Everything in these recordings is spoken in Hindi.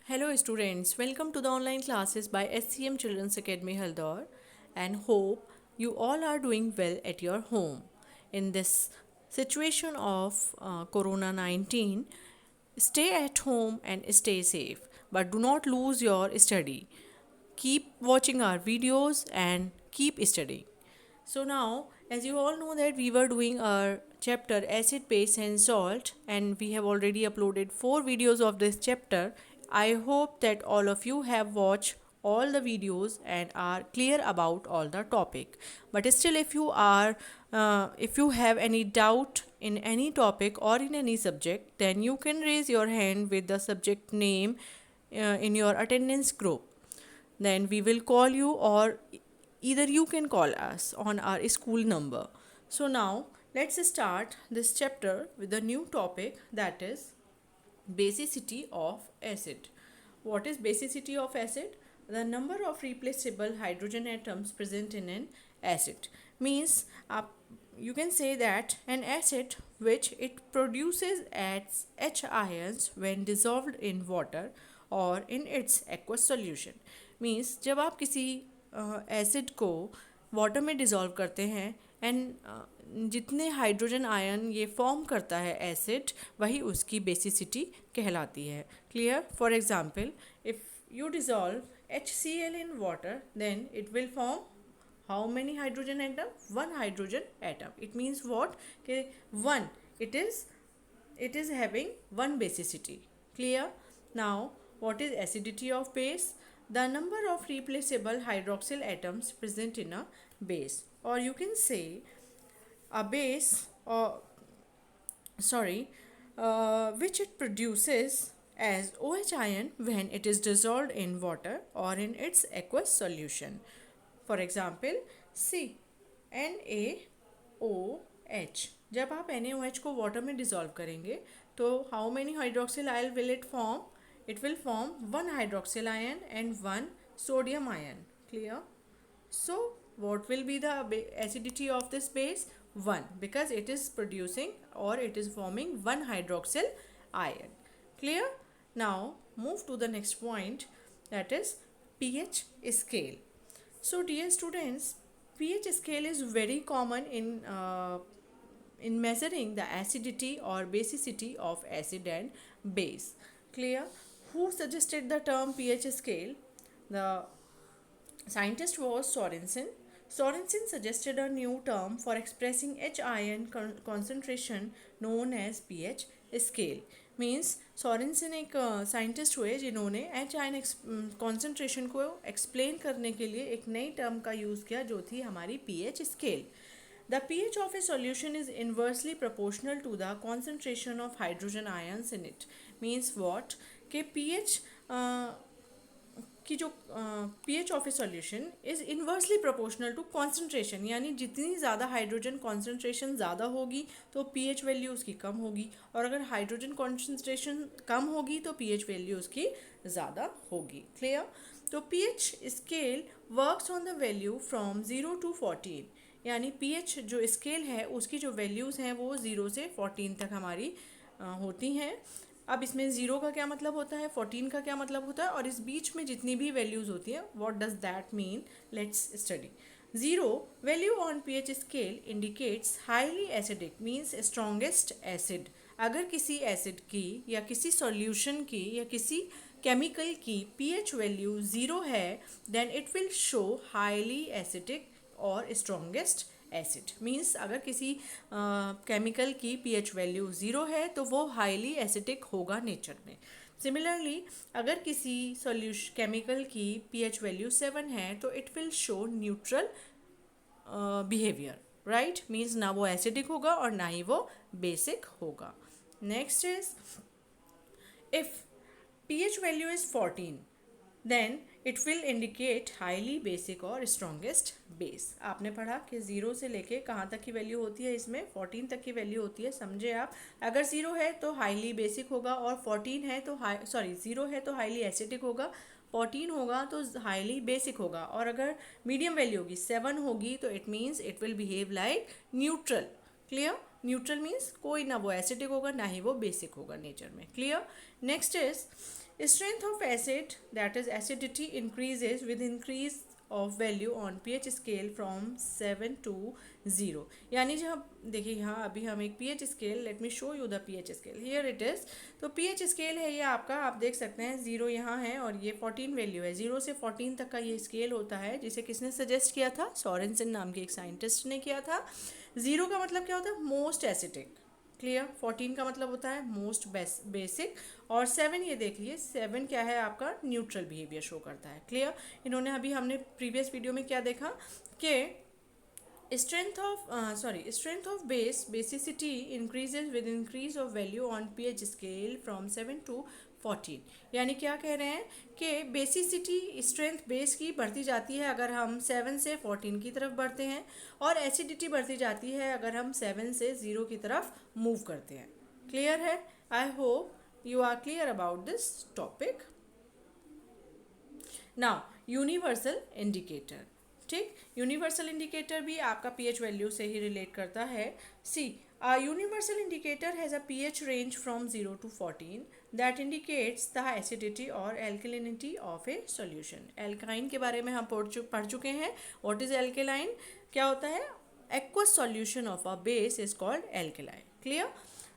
Hello students, welcome to the online classes by SCM Children's Academy Haldor and hope you all are doing well at your home. In this situation of Corona-19, stay at home and stay safe, but do not lose your study. Keep watching our videos and keep studying. So now, as you all know that we were doing our chapter acid, base and salt and we have already uploaded 4 videos of this chapter. I hope that all of you have watched all the videos and are clear about all the topic. But still if you have any doubt in any topic or in any subject, then you can raise your hand with the subject name in your attendance group. Then we will call you, or either you can call us on our school number. So now let's start this chapter with a new topic, that is basicity of acid. What is basicity of acid? The number of replaceable hydrogen atoms present in an acid. Means you can say that an acid which it produces as H ions when dissolved in water or in its aqueous solution. Means जब आप किसी एसिड को वाटर में डिज़ोल्व करते हैं एंड जितने हाइड्रोजन आयन ये फॉर्म करता है एसिड, वही उसकी बेसिसिटी कहलाती है. Clear? For example, if you dissolve HCl in water, then it will form how many hydrogen atom? One hydrogen atom. It means what? Okay, one. It is having one basicity. Clear? Now, what is acidity of base? The number of replaceable hydroxyl atoms present in a base, or you can say a base, or which it produces as OH ion when it is dissolved in water or in its aqueous solution. For example, C NaOH. जब आप NaOH को वाटर में डिसॉल्व करेंगे तो how many hydroxyl ion will it form? It will form one hydroxyl ion and one sodium ion. Clear? So what will be the acidity of this base? 1, because it is producing or it is forming one hydroxyl ion. Clear? Now move to the next point, that is pH scale. So dear students, pH scale is very common in measuring the acidity or basicity of acid and base. Clear? Who suggested the term pH scale? The scientist was Sorensen. Sorensen suggested a new term for expressing H ion concentration known as pH scale. Means Sorensen एक साइंटिस्ट हुए जिन्होंने एच आयन कॉन्सेंट्रेशन को एक्सप्लेन करने के लिए एक नई टर्म का यूज़ किया, जो थी हमारी pH scale. The pH of a solution is inversely proportional to the concentration of hydrogen ions in it. Means what? कि pH की जो pH of a solution is inversely proportional to concentration, यानी जितनी ज़्यादा हाइड्रोजन कॉन्सेंट्रेशन ज़्यादा होगी तो pH वैल्यू उसकी कम होगी, और अगर हाइड्रोजन कॉन्सेंट्रेशन कम होगी तो pH वैल्यू उसकी ज़्यादा होगी. क्लियर? तो pH scale works on the value from 0 to 14, यानी pH जो स्केल है उसकी जो वैल्यूज़ हैं वो 0 से 14 तक हमारी होती हैं. अब इसमें 0 का क्या मतलब होता है, 14 का क्या मतलब होता है, और इस बीच में जितनी भी वैल्यूज़ होती हैं, what does that mean? Let's study. 0 value on pH scale indicates highly acidic, means strongest acid. अगर किसी एसिड की या किसी सॉल्यूशन की या किसी केमिकल की pH वैल्यू 0 है, then it will show highly acidic और स्ट्रॉन्गेस्ट एसिड. मीन्स अगर किसी केमिकल की पीएच वैल्यू 0 है तो वो हाईली एसिडिक होगा नेचर में. सिमिलरली अगर किसी सॉल्यूशन केमिकल की पीएच वैल्यू 7 है तो it will show neutral behaviour. Right? Means ना वो एसिडिक होगा और ना ही वो बेसिक होगा. Next is if pH value is 14, then it will indicate highly basic और स्ट्रॉन्गेस्ट बेस. आपने पढ़ा कि 0 से लेके कहाँ तक की वैल्यू होती है, इसमें 14 तक की वैल्यू होती है. समझे आप? अगर 0 है तो हाईली बेसिक होगा, और 14 है तो 0 है तो हाईली एसिडिक होगा, 14 होगा तो हाईली बेसिक होगा, और अगर मीडियम वैल्यू होगी 7 होगी तो it means it will behave like neutral. Clear? Neutral means कोई ना वो एसिडिक होगा ना ही वो बेसिक होगा नेचर में. Clear? Next is Strength of acid, that is acidity, increases with increase of value on pH scale from 7 to 0. यानी जब देखिए यहाँ अभी हम एक pH scale, let me show you the pH scale, here it is. तो pH स्केल है ये आपका, आप देख सकते हैं 0 यहाँ है और ये 14 वैल्यू है. 0 से 14 तक का ये स्केल होता है, जिसे किसने सजेस्ट किया था? सोरेनसन नाम के एक साइंटिस्ट ने किया था. 0 का मतलब क्या होता है? Most acidic. क्लियर. 14 का मतलब होता है मोस्ट बेसिक. और 7 ये देख लिए, 7 क्या है आपका? न्यूट्रल बिहेवियर शो करता है. क्लियर. इन्होंने अभी हमने प्रीवियस वीडियो में क्या देखा कि strength of basicity increases with increase of value on pH scale from 7 to 14. यानी क्या कह रहे हैं कि बेसिसिटी, स्ट्रेंथ बेस की बढ़ती जाती है अगर हम 7 से 14 की तरफ बढ़ते हैं, और एसिडिटी बढ़ती जाती है अगर हम 7 से 0 की तरफ मूव करते हैं. क्लियर है? I hope you are clear about this topic. Now universal indicator. ठीक. यूनिवर्सल इंडिकेटर भी आपका पीएच वैल्यू से ही रिलेट करता है. See, universal indicator has a pH range from 0 to 14 that indicates the acidity और एल्कलिनिटी ऑफ ए सॉल्यूशन. एल्काइन के बारे में हम पढ़ चुके हैं. What is alkaline? क्या होता है? Aqueous solution of a base is called alkaline. Clear.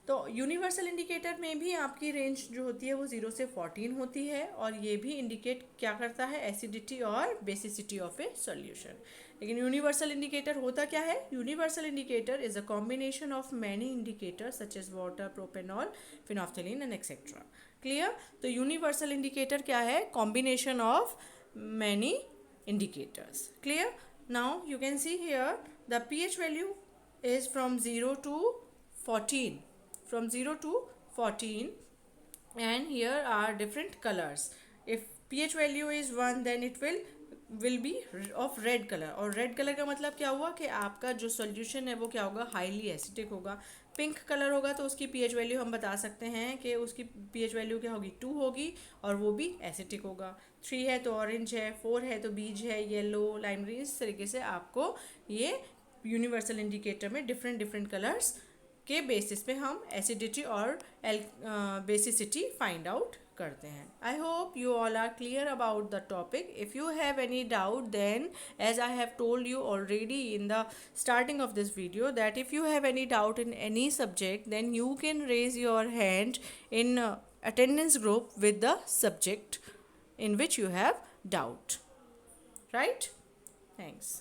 तो यूनिवर्सल इंडिकेटर में भी आपकी रेंज जो होती है वो 0 से 14 होती है, और ये भी इंडिकेट क्या करता है? एसिडिटी और बेसिसिटी ऑफ ए सॉल्यूशन. लेकिन यूनिवर्सल इंडिकेटर होता क्या है? Universal indicator is a combination of many indicator such as water, propanol, phenolphthalein and etcetera. Clear. तो यूनिवर्सल इंडिकेटर क्या है? Combination of many indicators. Clear. Now you can see here the pH value is from 0 to 14. From 0 to 14, and here are different colors. If pH value is 1, then it will be of red color. और red color का मतलब क्या हुआ कि आपका जो solution है वो क्या होगा? हाईली एसिडिक होगा. पिंक कलर होगा तो उसकी pH वैल्यू हम बता सकते हैं कि उसकी pH वैल्यू क्या होगी? 2 होगी, और वो भी एसिडिक होगा. 3 है तो ऑरेंज है, 4 है तो बीज है, येलो, लाइम ग्रीन. इस तरीके से आपको ये यूनिवर्सल इंडिकेटर में डिफरेंट कलर्स के बेसिस पे हम एसिडिटी और बेसिसिटी फाइंड आउट करते हैं. I hope you all are clear about the topic. If you have any doubt, then as I have told you already in the starting of this video, that if you have any doubt in any subject, then you can raise your hand in attendance group with the subject in which you have doubt. Right? Thanks.